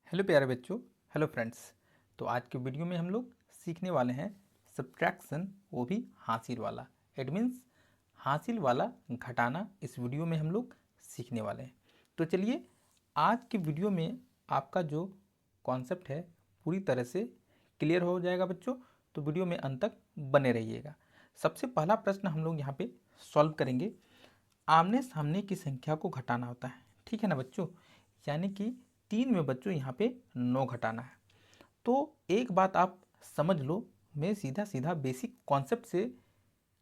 Hello प्यारे बच्चों। Hello friends. तो आज के वीडियो में हम लोग सीखने वाले हैं सब्ट्रैक्शन, वो भी हासिल वाला। इट मीन्स हासिल वाला घटाना इस वीडियो में हम लोग सीखने वाले हैं। तो चलिए आज के वीडियो में आपका जो कॉन्सेप्ट है पूरी तरह से क्लियर हो जाएगा बच्चों। तो वीडियो में अंत तक बने रहिएगा। सबसे पहला प्रश्न हम लोग यहाँ पे सॉल्व करेंगे। आमने सामने की संख्या को घटाना होता है, ठीक है ना बच्चों। यानी कि 3 में बच्चों यहाँ पे 9 घटाना है। तो एक बात आप समझ लो, मैं सीधा सीधा बेसिक कॉन्सेप्ट से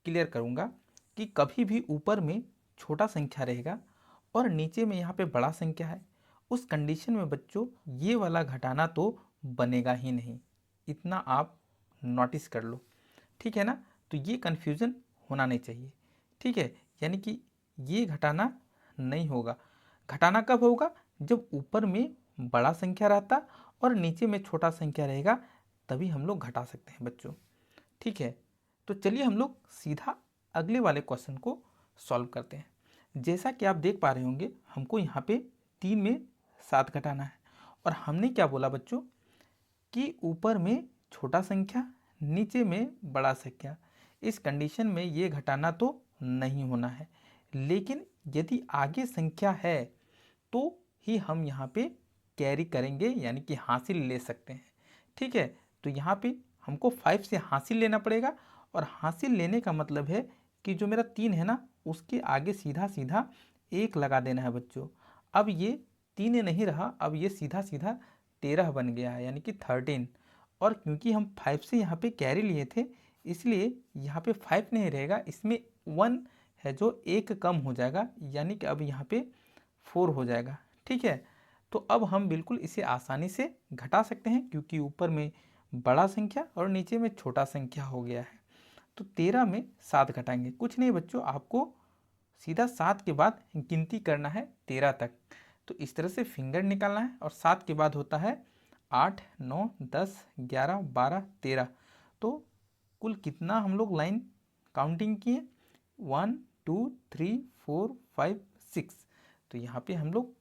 क्लियर करूँगा कि कभी भी ऊपर में छोटा संख्या रहेगा और नीचे में यहाँ पे बड़ा संख्या है, उस कंडीशन में बच्चों ये वाला घटाना तो बनेगा ही नहीं। इतना आप नोटिस कर लो, ठीक है ना। तो ये कन्फ्यूज़न होना नहीं चाहिए, ठीक है। यानी कि ये घटाना नहीं होगा। घटाना कब होगा? जब ऊपर में बड़ा संख्या रहता और नीचे में छोटा संख्या रहेगा, तभी हम लोग घटा सकते हैं बच्चों, ठीक है। तो चलिए हम लोग सीधा अगले वाले क्वेश्चन को सॉल्व करते हैं। जैसा कि आप देख पा रहे होंगे, हमको यहाँ पे 3 में 7 घटाना है और हमने क्या बोला बच्चों कि ऊपर में छोटा संख्या नीचे में बड़ा संख्या। इस कंडीशन में ये घटाना तो नहीं होना है, लेकिन यदि आगे संख्या है तो ही हम यहाँ पे कैरी करेंगे, यानी कि हासिल ले सकते हैं, ठीक है। तो यहाँ पे हमको 5 से हासिल लेना पड़ेगा और हासिल लेने का मतलब है कि जो मेरा 3 है ना, उसके आगे सीधा सीधा 1 लगा देना है बच्चों। अब ये 3 नहीं रहा, अब ये सीधा सीधा 13 बन गया है, यानी कि 13। और क्योंकि हम 5 से यहाँ पे कैरी लिए थे, इसलिए यहाँ पे 5 नहीं रहेगा, इसमें 1 है जो 1 कम हो जाएगा, यानी कि अब यहाँ पे 4 हो जाएगा, ठीक है। तो अब हम बिल्कुल इसे आसानी से घटा सकते हैं, क्योंकि ऊपर में बड़ा संख्या और नीचे में छोटा संख्या हो गया है। तो 13 में 7 घटाएंगे, कुछ नहीं बच्चों, आपको सीधा 7 के बाद गिनती करना है 13 तक। तो इस तरह से फिंगर निकालना है और 7 के बाद होता है 8, 9, 10, 11, 12, 13। तो कुल कितना हम लोग लाइन काउंटिंग किए? 1, 2, 3, 4, 5, 6। तो यहाँ पे हम लोग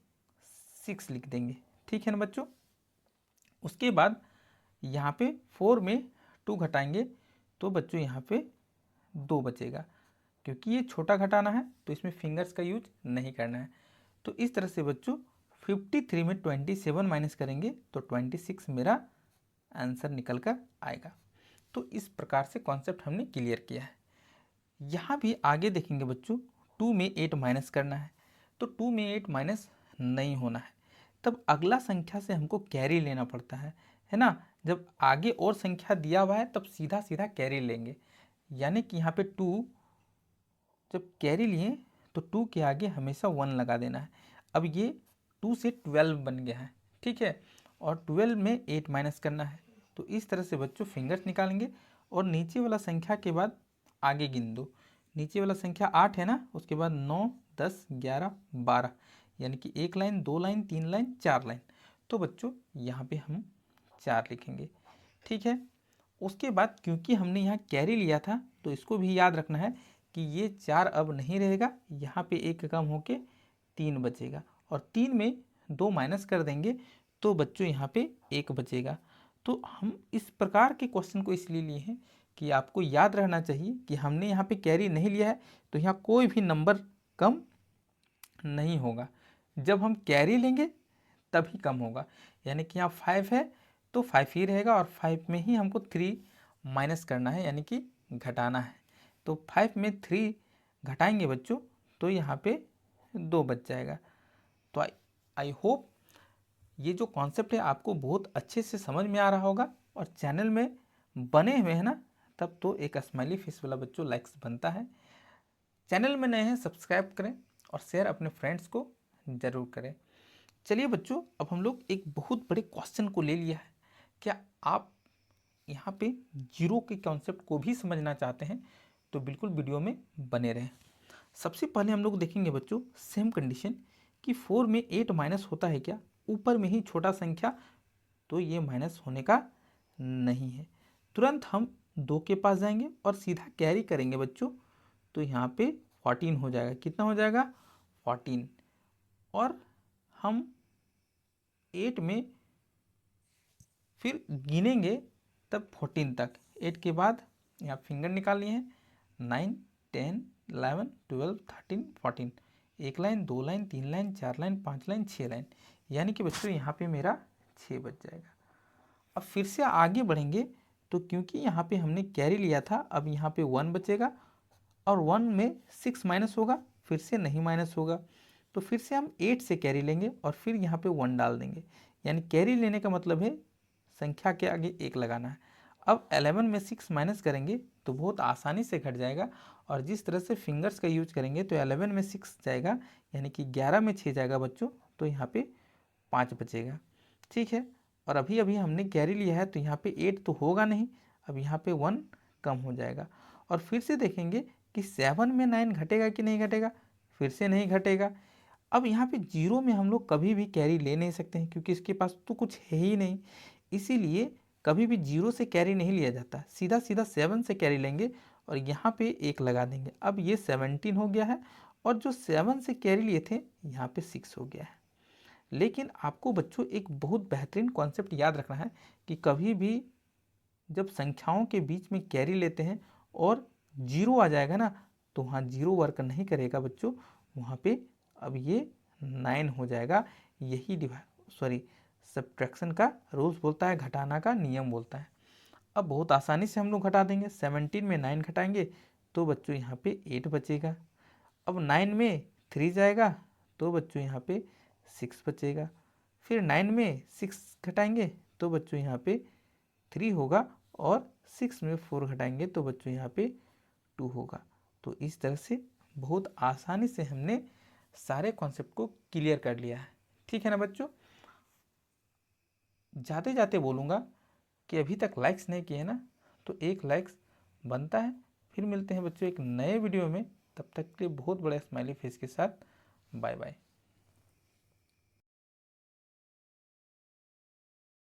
6 लिख देंगे, ठीक है ना बच्चों। उसके बाद यहाँ पे 4 में 2 घटाएंगे तो बच्चों यहाँ पे 2 बचेगा। क्योंकि ये छोटा घटाना है तो इसमें फिंगर्स का यूज नहीं करना है। तो इस तरह से बच्चों 53 में 27 माइनस करेंगे तो 26 मेरा आंसर निकल कर आएगा। तो इस प्रकार से कॉन्सेप्ट हमने क्लियर किया है। यहाँ भी आगे देखेंगे बच्चों, 2 में 8 माइनस करना है, तो 2 में 8 माइनस नहीं होना है। तब अगला संख्या से हमको कैरी लेना पड़ता है ना। जब आगे और संख्या दिया हुआ है तब सीधा सीधा कैरी लेंगे, यानी कि यहाँ पे 2 जब कैरी लिए तो 2 के आगे हमेशा 1 लगा देना है। अब ये 2 से 12 बन गया है, ठीक है। और 12 में 8 माइनस करना है। तो इस तरह से बच्चों फिंगर्स निकालेंगे और नीचे वाला संख्या के बाद आगे गिन दो। नीचे वाला संख्या 8 है ना, उसके बाद 9, 10, 11, 12, यानी कि 1 लाइन, 2 लाइन, 3 लाइन, 4 लाइन। तो बच्चों यहाँ पे हम 4 लिखेंगे, ठीक है। उसके बाद क्योंकि हमने यहाँ कैरी लिया था तो इसको भी याद रखना है कि ये 4 अब नहीं रहेगा, यहाँ पे 1 कम होके 3 बचेगा और 3 में 2 माइनस कर देंगे तो बच्चों यहाँ पे 1 बचेगा। तो हम इस प्रकार के क्वेश्चन को इसलिए लिए हैं कि आपको याद रहना चाहिए कि हमने यहाँ पे कैरी नहीं लिया है तो यहाँ कोई भी नंबर कम नहीं होगा। जब हम कैरी लेंगे तभी कम होगा, यानी कि यहाँ 5 है तो 5 ही रहेगा और 5 में ही हमको 3 माइनस करना है, यानी कि घटाना है। तो 5 में 3 घटाएंगे बच्चों तो यहाँ पे 2 बच जाएगा। तो आई होप ये जो कॉन्सेप्ट है आपको बहुत अच्छे से समझ में आ रहा होगा। और चैनल में बने हुए हैं ना, तब तो एक स्माइली फेस वाला बच्चों लाइक्स बनता है। चैनल में नए हैं सब्सक्राइब करें और शेयर अपने फ्रेंड्स को ज़रूर करें। चलिए बच्चों, अब हम लोग एक बहुत बड़े क्वेश्चन को ले लिया है। क्या आप यहाँ पे जीरो के कॉन्सेप्ट को भी समझना चाहते हैं तो बिल्कुल वीडियो में बने रहें। सबसे पहले हम लोग देखेंगे बच्चों सेम कंडीशन कि 4 में 8 माइनस होता है क्या? ऊपर में ही छोटा संख्या, तो ये माइनस होने का नहीं है। तुरंत हम 2 के पास जाएंगे और सीधा कैरी करेंगे बच्चों, तो यहाँ पे 14 हो जाएगा। कितना हो जाएगा? 14। और हम 8 में फिर गिनेंगे तब 14 तक। 8 के बाद यहाँ फिंगर निकाल लिए हैं, 9, 10, 11, 12, 13, 14। एक line, 2 line, 3 line, 4 line, 5 line, 6 line, यानी कि बच्चों यहाँ पे मेरा 6 बच जाएगा। अब फिर से आगे बढ़ेंगे तो क्योंकि यहाँ पे हमने कैरी लिया था, अब यहाँ पे 1 बचेगा और 1 में 6 माइनस होगा, फिर से नहीं माइनस होगा, तो फिर से हम 8 से कैरी लेंगे और फिर यहाँ पे 1 डाल देंगे। यानी कैरी लेने का मतलब है संख्या के आगे 1 लगाना है। अब 11 में 6 माइनस करेंगे तो बहुत आसानी से घट जाएगा, और जिस तरह से फिंगर्स का यूज करेंगे तो 11 में 6 जाएगा, यानी कि 11 में 6 जाएगा बच्चों, तो यहाँ पे 5 बचेगा। ठीक है, और अभी अभी हमने कैरी लिया है तो यहाँ पे 8 तो होगा नहीं, अब यहाँ पे 1 कम हो जाएगा। और फिर से देखेंगे कि 7 में 9 घटेगा कि नहीं घटेगा, फिर से नहीं घटेगा। अब यहाँ पे 0 में हम लोग कभी भी कैरी ले नहीं सकते हैं क्योंकि इसके पास तो कुछ है ही नहीं, इसीलिए कभी भी 0 से कैरी नहीं लिया जाता, सीधा सीधा 7 से कैरी लेंगे और यहाँ पे 1 लगा देंगे। अब ये 17 हो गया है, और जो 7 से कैरी लिए थे यहाँ पे 6 हो गया है। लेकिन आपको बच्चों एक बहुत बेहतरीन कॉन्सेप्ट याद रखना है कि कभी भी जब संख्याओं के बीच में कैरी लेते हैं और 0 आ जाएगा ना, तो वहाँ 0 वर्क नहीं करेगा बच्चों, वहाँ पे अब ये 9 हो जाएगा। यही सब्ट्रैक्शन का रूल्स बोलता है, घटाना का नियम बोलता है। अब बहुत आसानी से हम लोग घटा देंगे, 17 में 9 घटाएंगे तो बच्चों यहाँ पे 8 बचेगा। अब 9 में 3 जाएगा तो बच्चों यहाँ पे 6 बचेगा। फिर 9 में 6 घटाएंगे तो बच्चों यहाँ पे 3 होगा, और 6 में 4 घटाएंगे तो बच्चों यहाँ पे 2 होगा। तो इस तरह से बहुत आसानी से हमने सारे कॉन्सेप्ट को क्लियर कर लिया है। ठीक है ना बच्चों, जाते जाते बोलूँगा कि अभी तक लाइक्स नहीं किए ना, तो एक लाइक्स बनता है। फिर मिलते हैं बच्चों एक नए वीडियो में, तब तक के लिए बहुत बड़े स्माइली फेस के साथ बाय बाय।